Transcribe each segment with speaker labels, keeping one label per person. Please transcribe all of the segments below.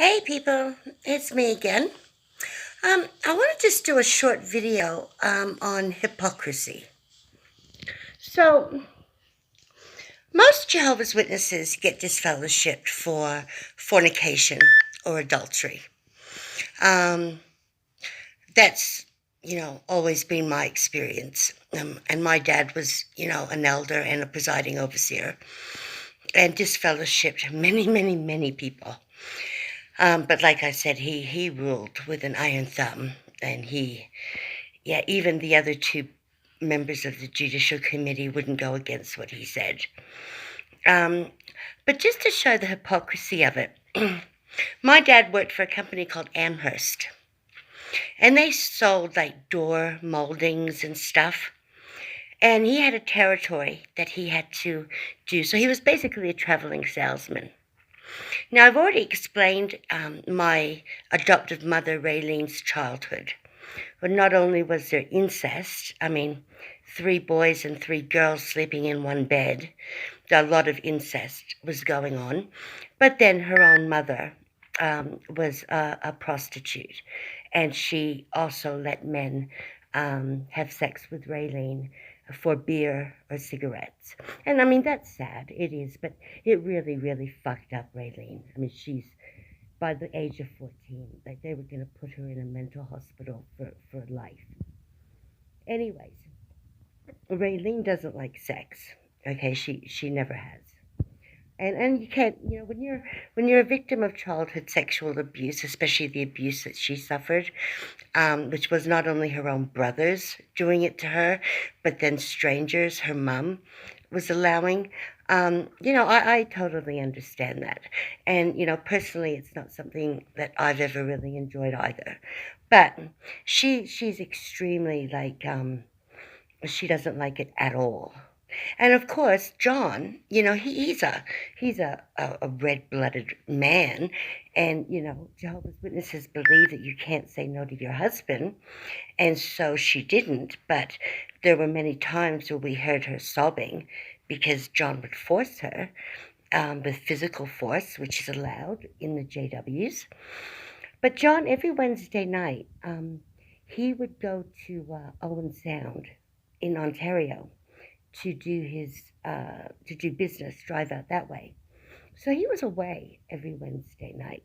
Speaker 1: Hey people, it's me again. I want to just do a short video on hypocrisy. So, most Jehovah's Witnesses get disfellowshipped for fornication or adultery. Um, that's, always been my experience. And my dad was, an elder and a presiding overseer and disfellowshipped many, many, many people. But like I said, he ruled with an iron thumb, and even the other two members of the Judicial Committee wouldn't go against what he said. Um, but just to show the hypocrisy of it, my dad worked for a company called Amherst, and they sold like door moldings and stuff. And he had a territory that he had to do. So he was basically a traveling salesman. Now, I've already explained my adoptive mother, Raylene's childhood. But not only was there incest, 3 boys and 3 girls sleeping in one bed, a lot of incest was going on. But then her own mother was a prostitute, and she also let men have sex with Raylene for beer or cigarettes. And that's sad, it is, but it really, really fucked up Raylene. She's by the age of 14, like they were going to put her in a mental hospital for life. Anyways, Raylene doesn't like sex. Okay, she never has. And you can't, when you're a victim of childhood sexual abuse, especially the abuse that she suffered, which was not only her own brothers doing it to her, but then strangers, her mom was allowing. I totally understand that. And, personally, it's not something that I've ever really enjoyed either. But she's extremely she doesn't like it at all. And of course, John, he's a red-blooded man, and Jehovah's Witnesses believe that you can't say no to your husband, and so she didn't. But there were many times where we heard her sobbing because John would force her with physical force, which is allowed in the JWs. But John, every Wednesday night, he would go to Owen Sound in Ontario to do business, drive out that way. So he was away every Wednesday night.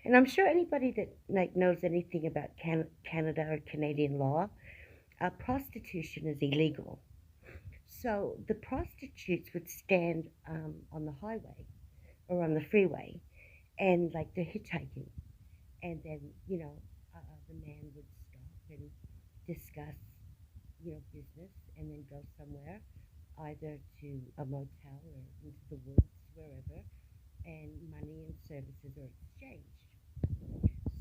Speaker 1: And I'm sure anybody that knows anything about Canada or Canadian law, prostitution is illegal. So the prostitutes would stand on the highway or on the freeway, and like they're hitchhiking, and then the man would stop and discuss business, and then go somewhere, either to a motel or into the woods, wherever, and money and services are exchanged.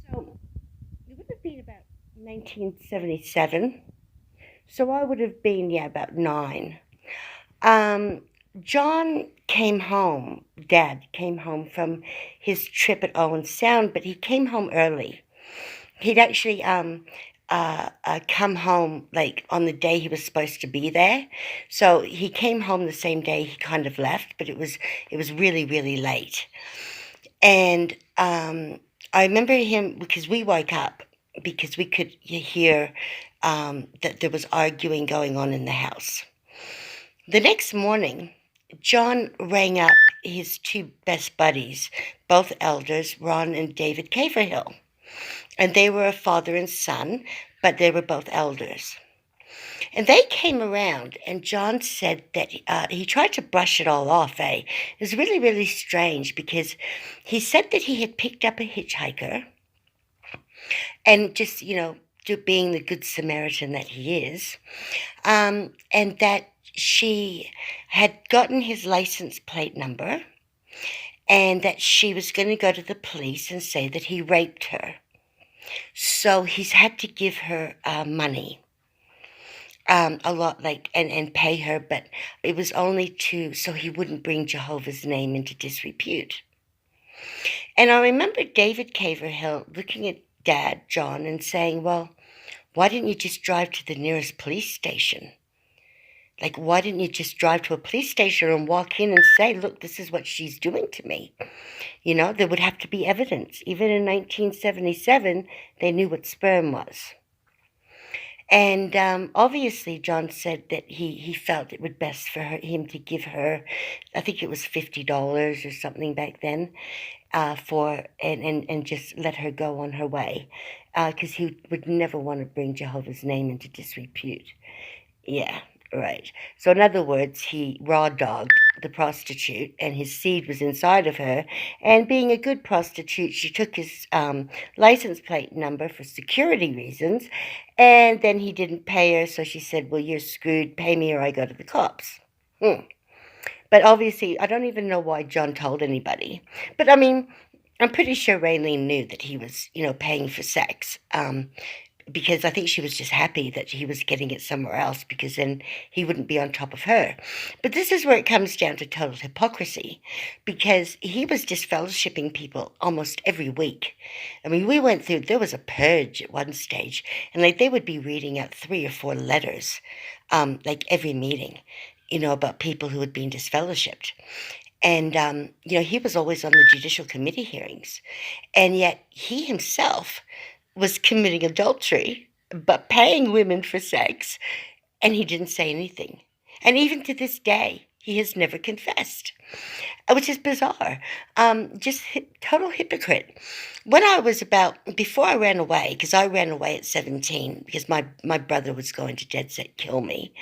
Speaker 1: So it would have been about 1977. So I would have been, about 9. John came home, Dad came home from his trip at Owen Sound, but he came home early. He'd actually come home like on the day he was supposed to be there. So he came home the same day he kind of left, but it was really, really late. And I remember him because we woke up because we could hear that there was arguing going on in the house. The next morning, John rang up his 2 best buddies, both elders, Ron and David Caverhill. And they were a father and son, but they were both elders. And they came around, and John said that he tried to brush it all off, It was really, really strange because he said that he had picked up a hitchhiker and just, being the good Samaritan that he is, and that she had gotten his license plate number, and that she was going to go to the police and say that he raped her. So he's had to give her money, a lot, and pay her, but it was only so he wouldn't bring Jehovah's name into disrepute. And I remember David Caverhill looking at Dad, John, and saying, well, why didn't you just drive to the nearest police station? Like, why didn't you just drive to a police station and walk in and say, look, this is what she's doing to me? You know, there would have to be evidence. Even in 1977, they knew what sperm was. And obviously, John said that he felt it would best for him to give her, I think it was $50 or something back then, and just let her go on her way, because he would never want to bring Jehovah's name into disrepute. Yeah, right. So in other words, he raw dogged the prostitute, and his seed was inside of her. And being a good prostitute, she took his license plate number for security reasons, and then he didn't pay her, so she said, well, you're screwed, pay me or I go to the cops. But obviously, I don't even know why John told anybody. But I mean, I'm pretty sure Raylene knew that he was, paying for sex. Because I think she was just happy that he was getting it somewhere else, because then he wouldn't be on top of her. But this is where it comes down to total hypocrisy, because he was disfellowshipping people almost every week. I mean, there was a purge at one stage, and they would be reading out 3 or 4 letters, every meeting, about people who had been disfellowshipped. And, he was always on the Judicial Committee hearings, and yet he himself was committing adultery, but paying women for sex, and he didn't say anything. And even to this day, he has never confessed, which is bizarre. Just total hypocrite. Before I ran away, because I ran away at 17, because my brother was going to dead set kill me,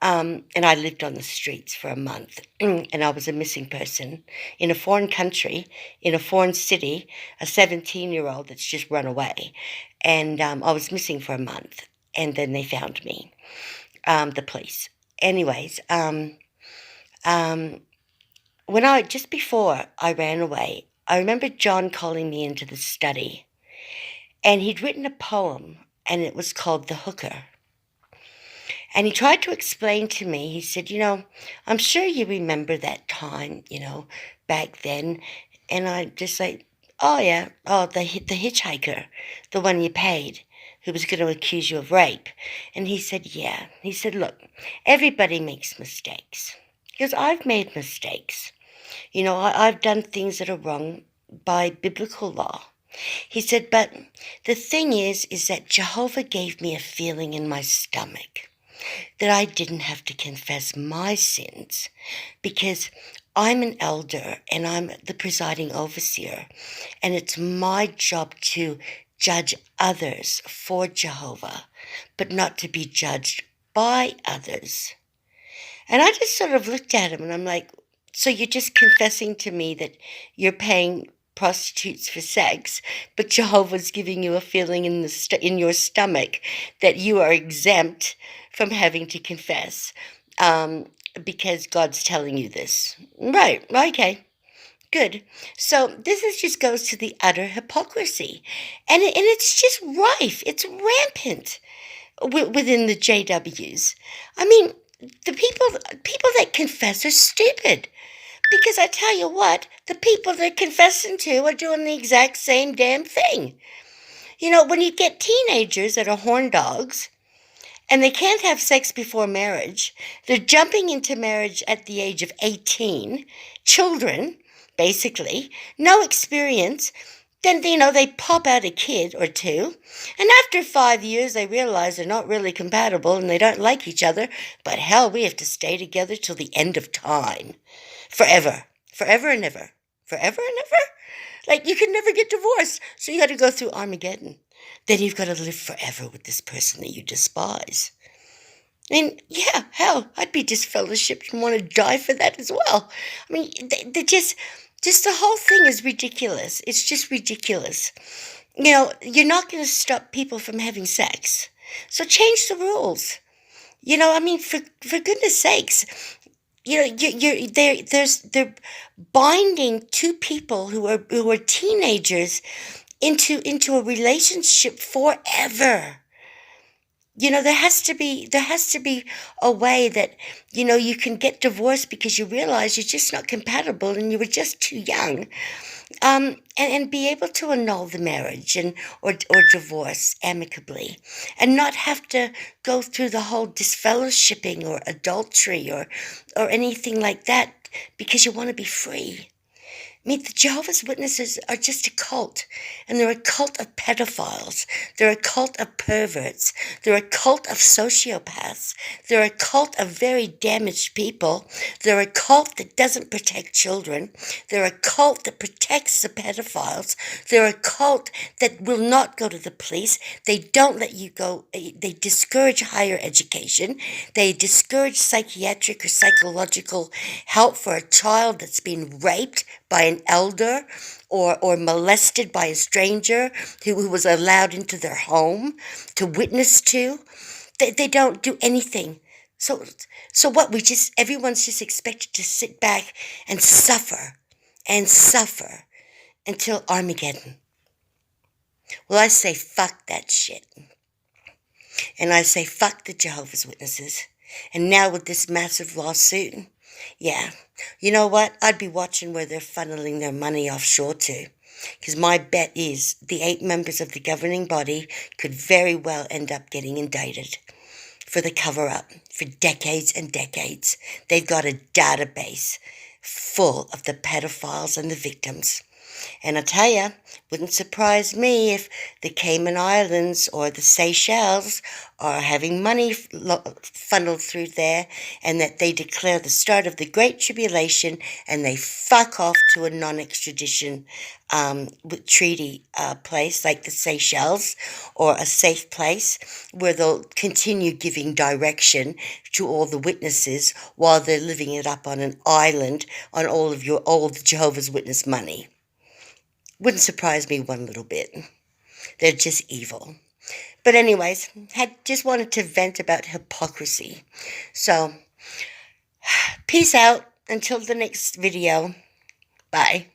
Speaker 1: and I lived on the streets for a month, and I was a missing person in a foreign country, in a foreign city, a 17-year-old that's just run away. And I was missing for a month, and then they found me, the police. Anyways, just before I ran away, I remember John calling me into the study, and he'd written a poem, and it was called The Hooker. And he tried to explain to me, he said, I'm sure you remember that time, back then. And I just like, oh yeah, the hitchhiker, the one you paid, who was going to accuse you of rape. And he said, yeah. He said, look, everybody makes mistakes. Because I've made mistakes. I've done things that are wrong by biblical law. He said, but the thing is that Jehovah gave me a feeling in my stomach that I didn't have to confess my sins, because I'm an elder and I'm the presiding overseer, and it's my job to judge others for Jehovah, but not to be judged by others. And I just sort of looked at him and I'm like, so you're just confessing to me that you're paying prostitutes for sex, but Jehovah's giving you a feeling in your stomach that you are exempt from having to confess, because God's telling you this. Right, okay, good. So just goes to the utter hypocrisy. And it's just rife, it's rampant within the JWs. I mean, the people that confess are stupid. Because I tell you what, the people they're confessing to are doing the exact same damn thing. When you get teenagers that are horn dogs, and they can't have sex before marriage, they're jumping into marriage at the age of 18, children, basically, no experience, then, they pop out a kid or two, and after 5 years, they realize they're not really compatible and they don't like each other, but hell, we have to stay together till the end of time. Forever. Forever and ever. Forever and ever? Like, you can never get divorced, so you got to go through Armageddon. Then you've got to live forever with this person that you despise. And yeah, hell, I'd be disfellowshipped and want to die for that as well. I mean, they just the whole thing is ridiculous. It's just ridiculous. You're not going to stop people from having sex. So change the rules. I mean, for goodness sakes, they're binding two people who are teenagers into a relationship forever. there has to be a way that, you can get divorced because you realize you're just not compatible and you were just too young, and be able to annul the marriage or divorce amicably, and not have to go through the whole disfellowshipping or adultery or anything like that, because you want to be free. I mean, the Jehovah's Witnesses are just a cult, and they're a cult of pedophiles. They're a cult of perverts. They're a cult of sociopaths. They're a cult of very damaged people. They're a cult that doesn't protect children. They're a cult that protects the pedophiles. They're a cult that will not go to the police. They don't let you go. They discourage higher education. They discourage psychiatric or psychological help for a child that's been raped by an elder, or molested by a stranger who was allowed into their home to witness to. They don't do anything. So what, everyone's just expected to sit back and suffer until Armageddon. Well, I say fuck that shit. And I say fuck the Jehovah's Witnesses. And now with this massive lawsuit, yeah, you know what? I'd be watching where they're funneling their money offshore to. Because my bet is the 8 members of the governing body could very well end up getting indicted for the cover-up for decades and decades. They've got a database full of the pedophiles and the victims. And I tell you, wouldn't surprise me if the Cayman Islands or the Seychelles are having money funneled through there, and that they declare the start of the Great Tribulation and they fuck off to a non-extradition treaty place like the Seychelles, or a safe place where they'll continue giving direction to all the witnesses while they're living it up on an island on all the Jehovah's Witness money. Wouldn't surprise me one little bit. They're just evil. But anyways, just wanted to vent about hypocrisy. So, peace out until the next video. Bye.